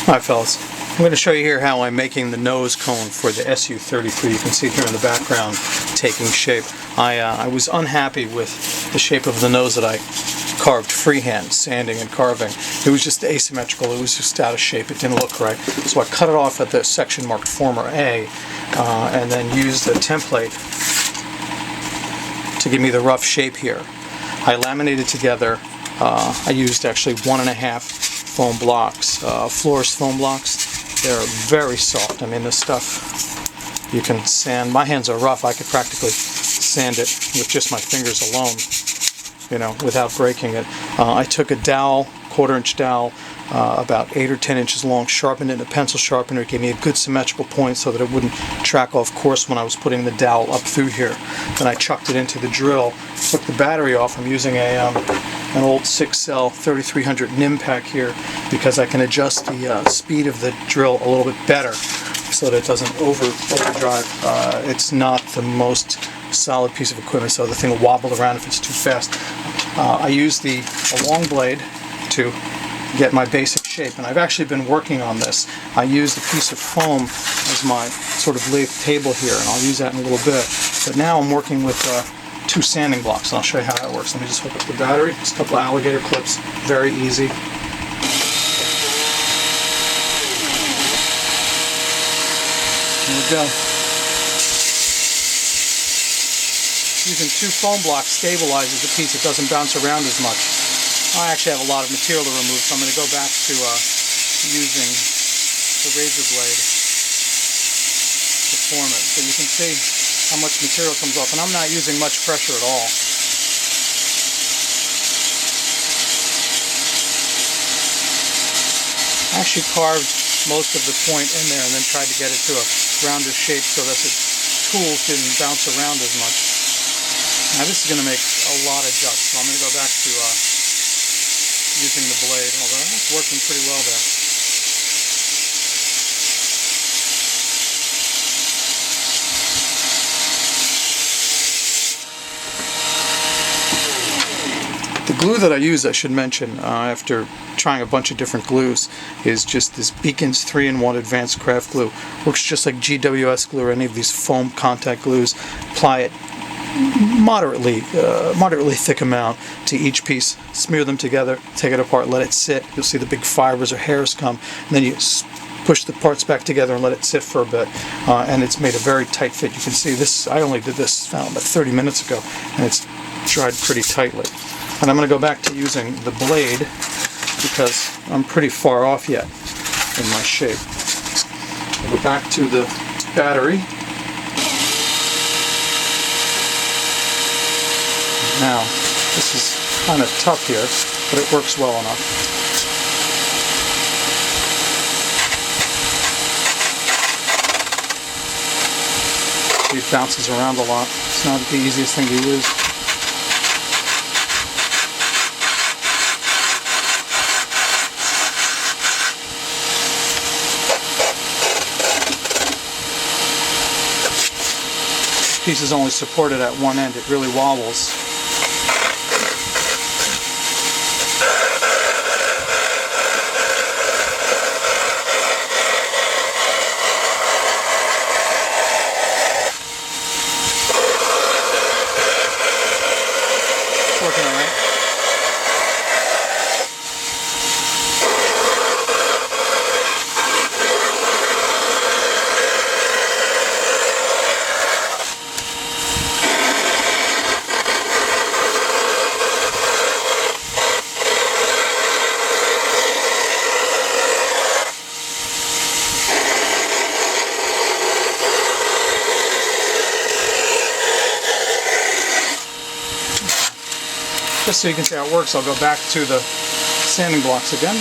Hi fellas, I'm going to show you here how I'm making the nose cone for the Su-33. You can see here in the background taking shape. I was unhappy with the shape of the nose that I carved freehand, sanding and carving. It was just asymmetrical, it was just out of shape, it didn't look right. So I cut it off at the section marked Former A and then used a template to give me the rough shape here. I laminated together, I used actually 1.5 foam blocks, florist foam blocks. They're very soft. I mean, this stuff you can sand. My hands are rough. I could practically sand it with just my fingers alone, you know, without breaking it. I took a dowel, 1/4 inch dowel, about 8 or 10 inches long, sharpened it in a pencil sharpener. It gave me a good symmetrical point so that it wouldn't track off course when I was putting the dowel up through here. Then I chucked it into the drill, took the battery off. I'm using an old 6-cell 3300 NIM pack here because I can adjust the speed of the drill a little bit better so that it doesn't overdrive. It's not the most solid piece of equipment, so the thing will wobble around if it's too fast. I use a long blade to get my basic shape, and I've actually been working on this. I used a piece of foam as my sort of lathe table here, and I'll use that in a little bit. But now I'm working with 2 sanding blocks, and I'll show you how that works. Let me just hook up the battery. Just a couple of alligator clips, very easy. Here we go. Using 2 foam blocks stabilizes the piece. It doesn't bounce around as much. I actually have a lot of material to remove, so I'm going to go back to using the razor blade to form it. So you can see how much material comes off, and I'm not using much pressure at all. I actually carved most of the point in there and then tried to get it to a rounder shape so that the tools didn't bounce around as much. Now this is going to make a lot of juts, so I'm going to go back to using the blade, although that's working pretty well there. The glue that I use, I should mention, after trying a bunch of different glues, is just this Beacon's 3-in-1 Advanced Craft Glue. Works just like GWS glue or any of these foam contact glues. Apply it moderately thick amount to each piece. Smear them together, take it apart, let it sit. You'll see the big fibers or hairs come, and then you push the parts back together and let it sit for a bit. And it's made a very tight fit. You can see this. I only did this about 30 minutes ago, and it's dried pretty tightly. And I'm going to go back to using the blade because I'm pretty far off yet in my shape. I'll go back to the battery. Now, this is kind of tough here, but it works well enough. It bounces around a lot. It's not the easiest thing to use. This piece is only supported at one end. It really wobbles. Working all right. Just so you can see how it works, I'll go back to the sanding blocks again.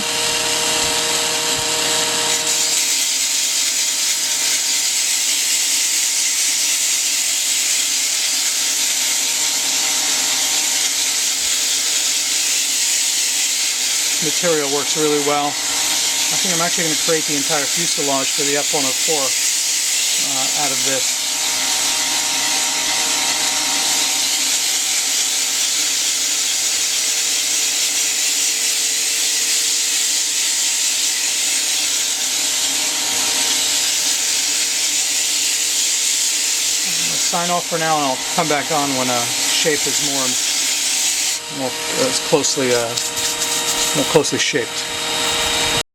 Material works really well. I think I'm actually going to create the entire fuselage for the F-104 out of this. sign off for now, and I'll come back on when a shape is more closely shaped.